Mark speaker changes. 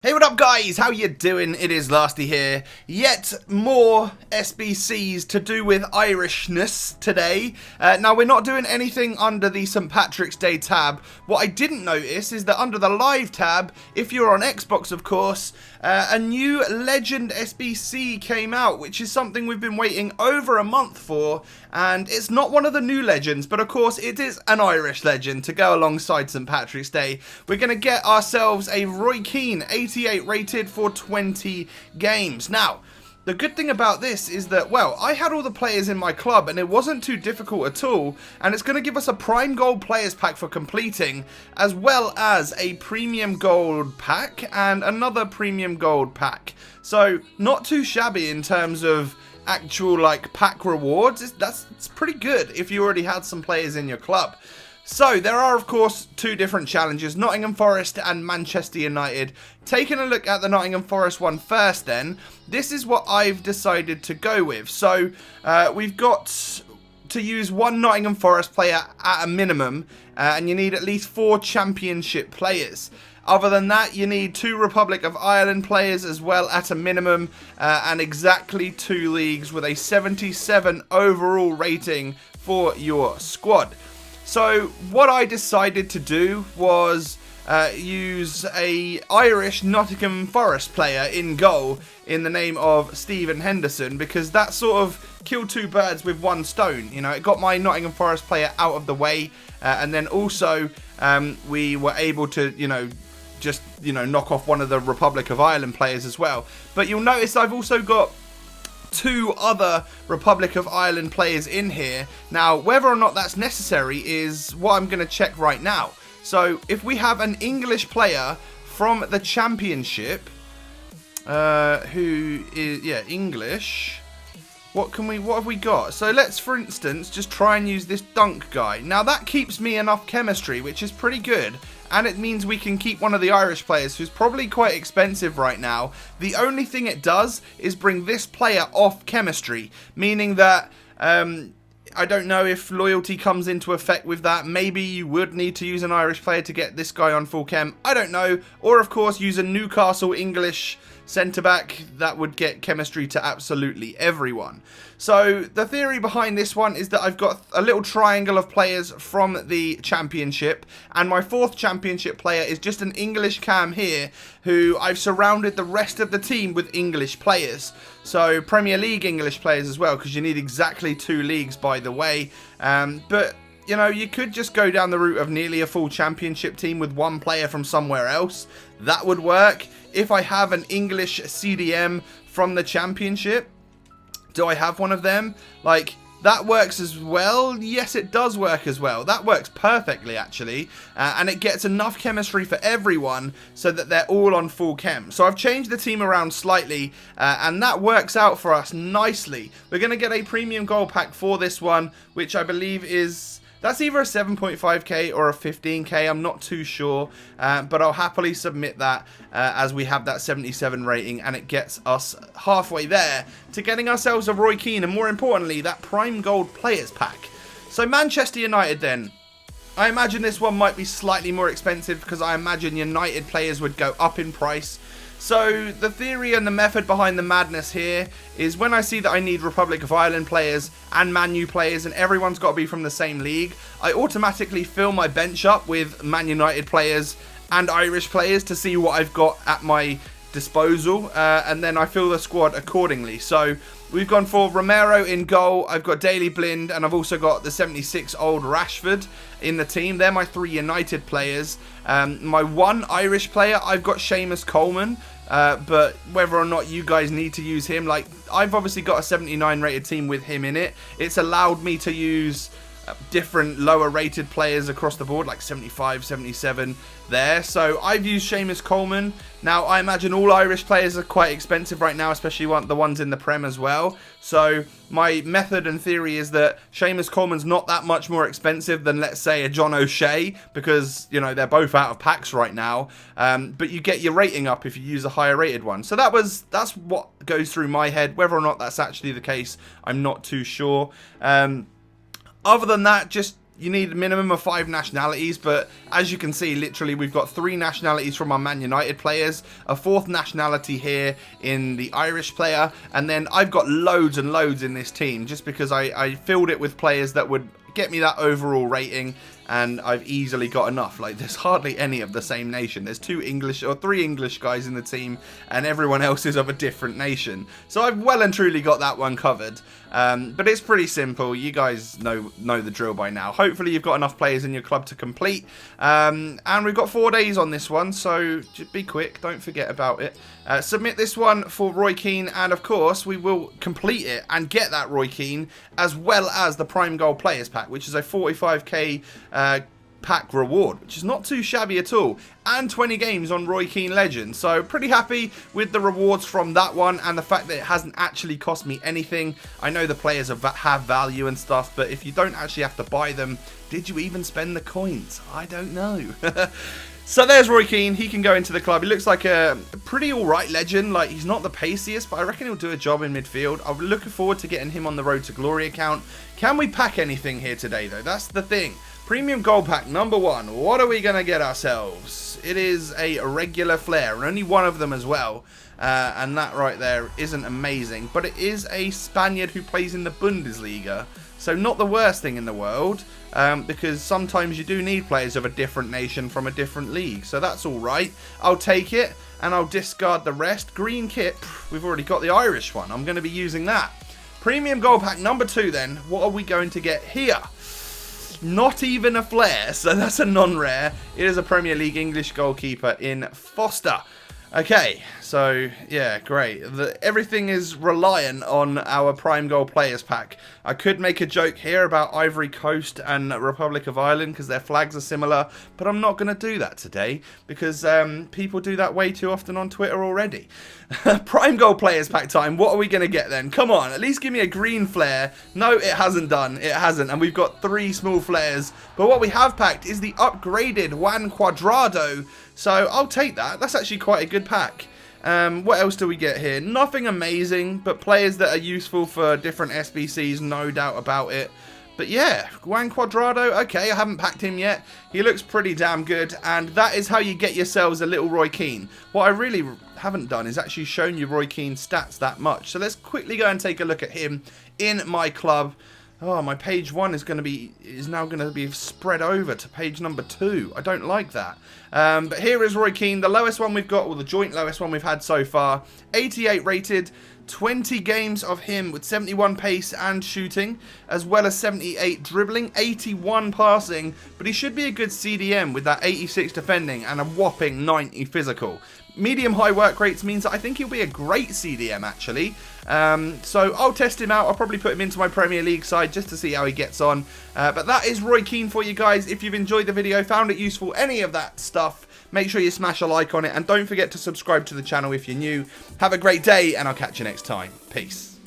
Speaker 1: Hey, what up guys? How you doing? It is Lasty here. Yet more SBCs to do with Irishness today. Now, we're not doing anything under the St Patrick's Day tab. What I didn't notice is that under the live tab, if you're on Xbox of course, a new Legend SBC came out, which is something we've been waiting over a month for. And it's not one of the new legends, but of course it is an Irish legend to go alongside St Patrick's Day. We're going to get ourselves a ROY KEANEâ 88 rated for 20 games. Now, the good thing about this is that, well, I had all the players in my club and it wasn't too difficult at all, and it's going to give us a Prime Gold Players Pack for completing, as well as a Premium Gold Pack and another Premium Gold Pack. So, not too shabby in terms of actual like pack rewards. It's pretty good if you already had some players in your club. So there are of course two different challenges, Nottingham Forest and Manchester United. Taking a look at the Nottingham Forest one first then, this is what I've decided to go with. So we've got to use one Nottingham Forest player at a minimum, and you need at least 4 championship players. Other than that, you need 2 Republic of Ireland players as well at a minimum, and exactly 2 leagues with a 77 overall rating for your squad. So what I decided to do was use a Irish Nottingham Forest player in goal in the name of Stephen Henderson, because that sort of killed 2 birds with 1 stone. You know, it got my Nottingham Forest player out of the way, and then also we were able to, just knock off one of the Republic of Ireland players as well. But you'll notice I've also got 2 other Republic of Ireland players in here. Now, whether or not that's necessary is what I'm going to check right now. So if we have an English player from the Championship, who is English, what have we got? So let's, for instance, just try and use this Dunk guy. Now that keeps me enough chemistry, which is pretty good. And it means we can keep one of the Irish players, who's probably quite expensive right now. The only thing it does is bring this player off chemistry, meaning that I don't know if loyalty comes into effect with that. Maybe you would need to use an Irish player to get this guy on full chem. I don't know. Or of course use a Newcastle English centre-back. That would get chemistry to absolutely everyone. So the theory behind this one is that I've got a little triangle of players from the Championship, and my 4th Championship player is just an English cam here, who I've surrounded the rest of the team with English players. So Premier League English players as well, because you need exactly 2 leagues, by the way. But you could just go down the route of nearly a full Championship team with 1 player from somewhere else. That would work. If I have an English CDM from the Championship, do I have one of them? Like, that works as well. Yes, it does work as well. That works perfectly, actually. And it gets enough chemistry for everyone so that they're all on full chem. So I've changed the team around slightly, and that works out for us nicely. We're going to get a premium gold pack for this one, which I believe is... that's either a 7.5k or a 15k, I'm not too sure, but I'll happily submit that as we have that 77 rating, and it gets us halfway there to getting ourselves a ROY KEANEâ, and more importantly, that Prime Gold Players Pack. So Manchester United then. I imagine this one might be slightly more expensive because I imagine United players would go up in price. So the theory and the method behind the madness here is when I see that I need Republic of Ireland players and Man U players and everyone's got to be from the same league, I automatically fill my bench up with Man United players and Irish players to see what I've got at my disposal, and then I fill the squad accordingly. So we've gone for Romero in goal, I've got Daley Blind, and I've also got the 76 old Rashford in the team. They're my 3 United players. My 1 Irish player, I've got Seamus Coleman, but whether or not you guys need to use him, like, I've obviously got a 79 rated team with him in it. It's allowed me to use different lower rated players across the board, like 75, 77 there. So I've used Seamus Coleman. Now I imagine all Irish players are quite expensive right now, especially the ones in the Prem as well. So my method and theory is that Seamus Coleman's not that much more expensive than, let's say, a John O'Shea, because they're both out of packs right now. But you get your rating up if you use a higher rated one. So that's what goes through my head. Whether or not that's actually the case, I'm not too sure. Other than that, just you need a minimum of 5 nationalities, but as you can see, literally we've got 3 nationalities from our Man United players, a 4th nationality here in the Irish player, and then I've got loads and loads in this team just because I filled it with players that would get me that overall rating, and I've easily got enough. Like, there's hardly any of the same nation. There's 2 English or 3 English guys in the team, and everyone else is of a different nation. So I've well and truly got that one covered. But it's pretty simple. You guys know the drill by now. Hopefully you've got enough players in your club to complete. And we've got 4 days on this one, so just be quick. Don't forget about it. Submit this one for Roy Keane, and of course we will complete it and get that Roy Keane, as well as the Prime Goal Players Pack, which is a 45k pack reward, which is not too shabby at all, and 20 games on Roy Keane Legend. So pretty happy with the rewards from that one, and the fact that it hasn't actually cost me anything. I know the players have value and stuff, but if you don't actually have to buy them, did you even spend the coins? I don't know. So there's Roy Keane. He can go into the club. He looks like a pretty alright legend. Like, he's not the paciest, but I reckon he'll do a job in midfield. I'm looking forward to getting him on the Road to Glory account. Can we pack anything here today, though? That's the thing. Premium Gold Pack number 1. What are we going to get ourselves? It is a regular flair, and only one of them as well. And that right there isn't amazing. But it is a Spaniard who plays in the Bundesliga. So not the worst thing in the world, because sometimes you do need players of a different nation from a different league. So that's all right. I'll take it, and I'll discard the rest. Green kit, we've already got the Irish one. I'm going to be using that. Premium Gold Pack number 2 then. What are we going to get here? Not even a flair, so that's a non-rare. It is a Premier League English goalkeeper in Foster. Okay, so yeah, great. Everything is reliant on our Prime Goal Players Pack. I could make a joke here about Ivory Coast and Republic of Ireland because their flags are similar, but I'm not going to do that today because people do that way too often on Twitter already. Prime Goal Players Pack time. What are we going to get then? Come on, at least give me a green flare. No, it hasn't done. It hasn't, and we've got 3 small flares. But what we have packed is the upgraded Juan Cuadrado. So I'll take that. That's actually quite a good pack. What else do we get here? Nothing amazing, but players that are useful for different SBCs, no doubt about it. But yeah, Juan Cuadrado, okay, I haven't packed him yet. He looks pretty damn good, and that is how you get yourselves a little Roy Keane. What I really haven't done is actually shown you Roy Keane's stats that much. So let's quickly go and take a look at him in my club. Oh, my page 1 is now going to be spread over to page number 2. I don't like that. But here is Roy Keane, the lowest one we've got, or the joint lowest one we've had so far. 88 rated, 20 games of him with 71 pace and shooting, as well as 78 dribbling, 81 passing. But he should be a good CDM with that 86 defending and a whopping 90 physical. Medium-high work rates means that I think he'll be a great CDM, actually. So I'll test him out. I'll probably put him into my Premier League side just to see how he gets on. But that is Roy Keane for you guys. If you've enjoyed the video, found it useful, any of that stuff, make sure you smash a like on it. And don't forget to subscribe to the channel if you're new. Have a great day, and I'll catch you next time. Peace.